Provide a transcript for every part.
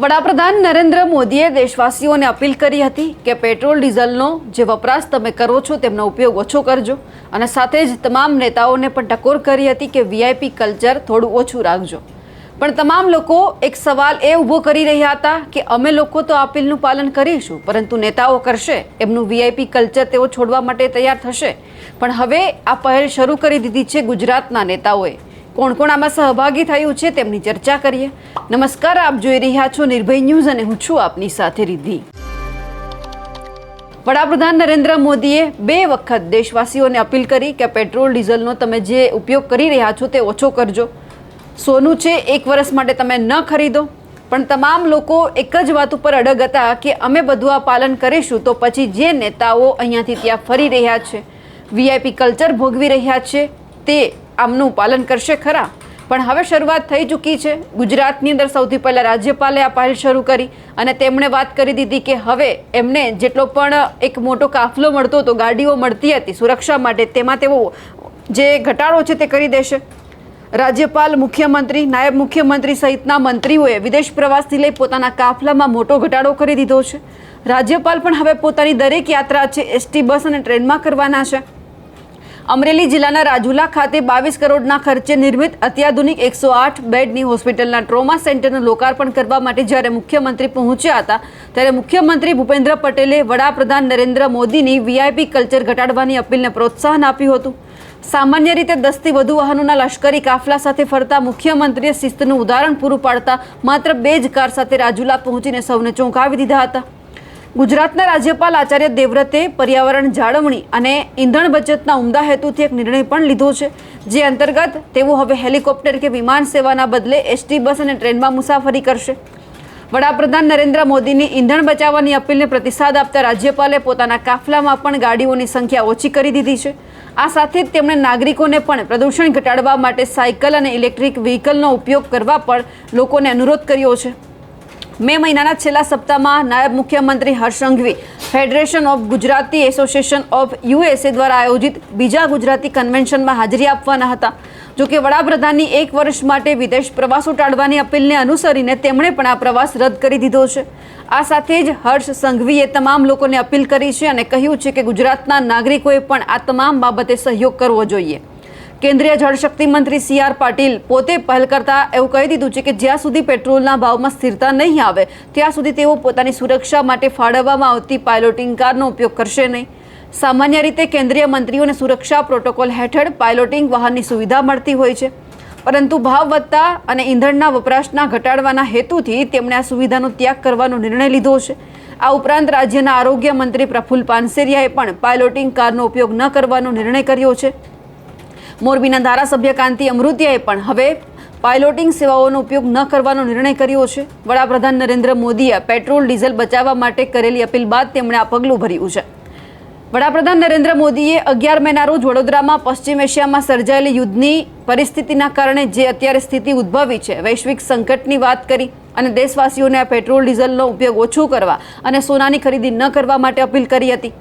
વડાપ્રધાન નરેન્દ્ર મોદીએ દેશવાસીઓને અપીલ કરી હતી કે પેટ્રોલ ડીઝલનો જે વપરાશ તમે કરો છો તેમનો ઉપયોગ ઓછો કરજો અને સાથે જ તમામ નેતાઓને પણ ટકોર કરી હતી કે વીઆઈપી કલ્ચર થોડું ઓછું રાખજો। પણ તમામ લોકો એક સવાલ એ ઊભો કરી રહ્યા હતા કે અમે લોકો તો અપીલનું પાલન કરીશું, પરંતુ નેતાઓ કરશે એમનું વીઆઈપી કલ્ચર તેઓ છોડવા માટે તૈયાર થશે। પણ હવે આ પહેલ શરૂ કરી દીધી છે ગુજરાતના નેતાઓએ। કોણ કોણ આમાં સહભાગી થયું છે તેમની ચર્ચા કરીએ। નમસ્કાર, આપ જોઈ રહ્યા છો નિર્ભય ન્યૂઝ અને હું છું આપની સાથે રિદ્ધિ। વડાપ્રધાન નરેન્દ્ર મોદીએ 2 વખત દેશવાસીઓને અપીલ કરી કે પેટ્રોલ ડીઝલનો તમે જે ઉપયોગ કરી રહ્યા છો તે ઓછો કરજો। સોનું છે 1 વર્ષ માટે તમે ન ખરીદો, પણ તમામ લોકો એક જ વાત ઉપર અડગ હતા કે અમે બધું આ પાલન કરીશું તો પછી જે નેતાઓ અહીંયાથી ત્યાં ફરી રહ્યા છે, વીઆઈપી કલ્ચર ભોગવી રહ્યા છે, તે આમનું પાલન કરશે ખરા? પણ હવે શરૂઆત થઈ ચૂકી છે। ગુજરાતની અંદર સૌથી પહેલાં રાજ્યપાલે આ પહેલ શરૂ કરી અને તેમણે વાત કરી દીધી કે હવે એમને જેટલો પણ એક મોટો કાફલો મળતો હતો, ગાડીઓ મળતી હતી સુરક્ષા માટે, તેમાં તેઓ જે ઘટાડો છે તે કરી દેશે। રાજ્યપાલ, મુખ્યમંત્રી, નાયબ મુખ્યમંત્રી સહિતના મંત્રીઓએ વિદેશ પ્રવાસથી લઈ પોતાના કાફલામાં મોટો ઘટાડો કરી દીધો છે। રાજ્યપાલ પણ હવે પોતાની દરેક યાત્રા છે એસટી બસ અને ટ્રેનમાં કરવાના છે। અમરેલી જિલ્લાના રાજુલા ખાતે 22 કરોડના ખર્ચે નિર્મિત અત્યાધુનિક 108 બેડની હોસ્પિટલના ટ્રોમા સેન્ટરનું લોકાર્પણ કરવા માટે જ્યારે મુખ્યમંત્રી પહોંચ્યા હતા ત્યારે મુખ્યમંત્રી ભૂપેન્દ્ર પટેલે વડાપ્રધાન નરેન્દ્ર મોદીની વીઆઈપી કલ્ચર ઘટાડવાની અપીલને પ્રોત્સાહન આપ્યું હતું। સામાન્ય રીતે 10થી વધુ વાહનોના લશ્કરી કાફલા સાથે ફરતા મુખ્યમંત્રીએ શિસ્તનું ઉદાહરણ પૂરું પાડતા માત્ર 2 જ કાર સાથે રાજુલા પહોંચીને સૌને ચોંકાવી દીધા હતા। ગુજરાતના રાજ્યપાલ આચાર્ય દેવવ્રતે પર્યાવરણ જાળવણી અને ઈંધણ બચતના ઉમદા હેતુથી એક નિર્ણય પણ લીધો છે, જે અંતર્ગત તેઓ હવે હેલિકોપ્ટર કે વિમાન સેવાના બદલે એસટી બસ અને ટ્રેનમાં મુસાફરી કરશે। વડાપ્રધાન નરેન્દ્ર મોદીની ઈંધણ બચાવવાની અપીલને પ્રતિસાદ આપતા રાજ્યપાલે પોતાના કાફલામાં પણ ગાડીઓની સંખ્યા ઓછી કરી દીધી છે। આ સાથે જ તેમણે નાગરિકોને પણ પ્રદૂષણ ઘટાડવા માટે સાયકલ અને ઇલેક્ટ્રિક વ્હીકલનો ઉપયોગ કરવા પણ લોકોને અનુરોધ કર્યો છે। મે મહિનાના છેલ્લા સપ્તાહમાં નાયબ મુખ્યમંત્રી Harsh Sanghavi federation of Gujarati association of USA દ્વારા આયોજિત બીજા ગુજરાતી કન્વેન્શનમાં હાજરી આપવાના હતા। જોકે વડાપ્રધાનની 1 વર્ષ માટે વિદેશ પ્રવાસો ટાળવાની અપીલને અનુસરીને તેમણે પણ આ પ્રવાસ રદ કરી દીધો છે। આ સાથે જ હર્ષ સંઘવીએ તમામ લોકોને અપીલ કરી છે અને કહ્યું છે કે ગુજરાતના નાગરિકોએ પણ આ તમામ બાબતે સહયોગ કરવો જોઈએ। કેન્દ્રીય જળશક્તિ મંત્રી CR પાટીલ પોતે પહેલ કરતા એવું કહી દીધું છે કે જ્યાં સુધી પેટ્રોલના ભાવમાં સ્થિરતા નહીં આવે ત્યાં સુધી તેઓ પોતાની સુરક્ષા માટે ફાળવવામાં આવતી પાયલોટિંગ કારનો ઉપયોગ કરશે નહીં। સામાન્ય રીતે કેન્દ્રીય મંત્રીઓને સુરક્ષા પ્રોટોકોલ હેઠળ પાયલોટિંગ વાહનની સુવિધા મળતી હોય છે, પરંતુ ભાવ વધતા અને ઈંધણના વપરાશના ઘટાડવાના હેતુથી તેમણે આ સુવિધાનો ત્યાગ કરવાનો નિર્ણય લીધો છે। આ ઉપરાંત રાજ્યના આરોગ્ય મંત્રી પ્રફુલ્લ પાનસેરિયાએ પણ પાયલોટિંગ કારનો ઉપયોગ ન કરવાનો નિર્ણય કર્યો છે। મોરબીના ધારાસભ્ય કાંતિ અમૃતિયાએ પણ હવે પાયલોટિંગ સેવાઓનો ઉપયોગ ન કરવાનો નિર્ણય કર્યો છે। વડાપ્રધાન નરેન્દ્ર મોદીએ પેટ્રોલ ડીઝલ બચાવવા માટે કરેલી અપીલ બાદ તેમણે આ પગલું ભર્યું છે। વડાપ્રધાન નરેન્દ્ર મોદીએ 11 મેના રોજ વડોદરામાં પશ્ચિમ એશિયામાં સર્જાયેલી યુદ્ધની પરિસ્થિતિના કારણે જે અત્યારે સ્થિતિ ઉદ્ભવી છે, વૈશ્વિક સંકટની વાત કરી અને દેશવાસીઓને આ પેટ્રોલ ડીઝલનો ઉપયોગ ઓછો કરવા અને સોનાની ખરીદી ન કરવા માટે અપીલ કરી હતી।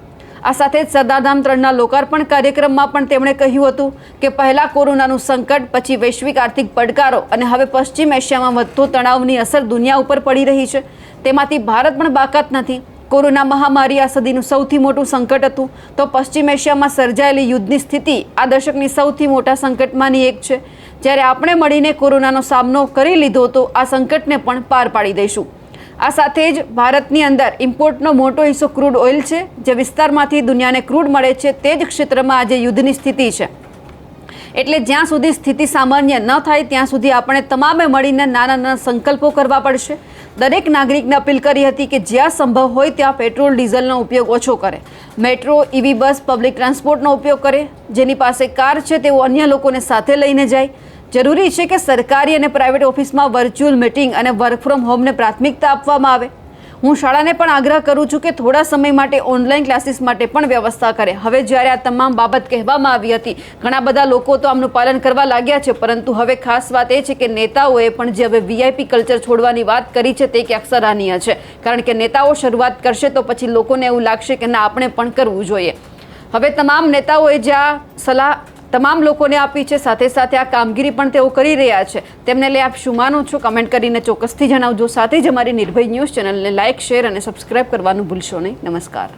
આ સાથે જ સરદારધામ 3ના લોકાર્પણ કાર્યક્રમમાં પણ તેમણે કહ્યું હતું કે પહેલા કોરોનાનું સંકટ, પછી વૈશ્વિક આર્થિક પડકારો અને હવે પશ્ચિમ એશિયામાં વધતો તણાવની અસર દુનિયા ઉપર પડી રહી છે, તેમાંથી ભારત પણ બાકાત નથી। કોરોના મહામારી આ સદીનું સૌથી મોટું સંકટ હતું, તો પશ્ચિમ એશિયામાં સર્જાયેલી યુદ્ધની સ્થિતિ આ દશકની સૌથી મોટા સંકટમાંની એક છે। જ્યારે આપણે મળીને કોરોનાનો સામનો કરી લીધો તો આ સંકટને પણ પાર પાડી દઈશું। આ સાથે જ ભારતની અંદર ઇમ્પોર્ટનો મોટો હિસ્સો ક્રૂડ ઓઇલ છે, જે વિસ્તારમાંથી દુનિયાને ક્રૂડ મળે છે તે જ ક્ષેત્રમાં આજે યુદ્ધની સ્થિતિ છે। એટલે જ્યાં સુધી સ્થિતિ સામાન્ય ન થાય ત્યાં સુધી આપણે તમામે મળીને નાના નાના સંકલ્પો કરવા પડશે। દરેક નાગરિકને અપીલ કરી હતી કે જ્યાં સંભવ હોય ત્યાં પેટ્રોલ ડીઝલનો ઉપયોગ ઓછો કરે, મેટ્રો, ઈવી બસ, પબ્લિક ટ્રાન્સપોર્ટનો ઉપયોગ કરે। જેની પાસે કાર છે તેઓ અન્ય લોકોને સાથે લઈને જાય। જરૂરી છે કે સરકારી અને પ્રાઇવેટ ઓફિસમાં વર્ચ્યુઅલ મીટિંગ અને વર્ક ફ્રોમ હોમને પ્રાથમિકતા આપવામાં આવે। હું શાળાને પણ આગ્રહ કરું છું કે થોડા સમય માટે ઓનલાઈન ક્લાસીસ માટે પણ વ્યવસ્થા કરે। હવે જ્યારે આ તમામ બાબત કહેવામાં આવી હતી, ઘણા બધા લોકો તો આમનું પાલન કરવા લાગ્યા છે, પરંતુ હવે ખાસ વાત એ છે કે નેતાઓએ પણ જે હવે વીઆઈપી કલ્ચર છોડવાની વાત કરી છે તે ક્યાંક સરાહનીય છે, કારણ કે નેતાઓ શરૂઆત કરશે તો પછી લોકોને એવું લાગશે કે ના, આપણે પણ કરવું જોઈએ। હવે તમામ નેતાઓએ જે આ સલાહ તમામ લોકોને આપી છે. સાથે સાથે આ કામગીરી પણ તેઓ કરી રહ્યા છે. તેમને લઈ આપ શું માનો છો કમેન્ટ કરીને ચોક્કસથી જણાવજો. સાથે જ અમારી નિર્ભય ન્યૂઝ ચેનલને લાઇક, શેર અને સબસ્ક્રાઇબ કરવાનું ભૂલશો નહીં. નમસ્કાર.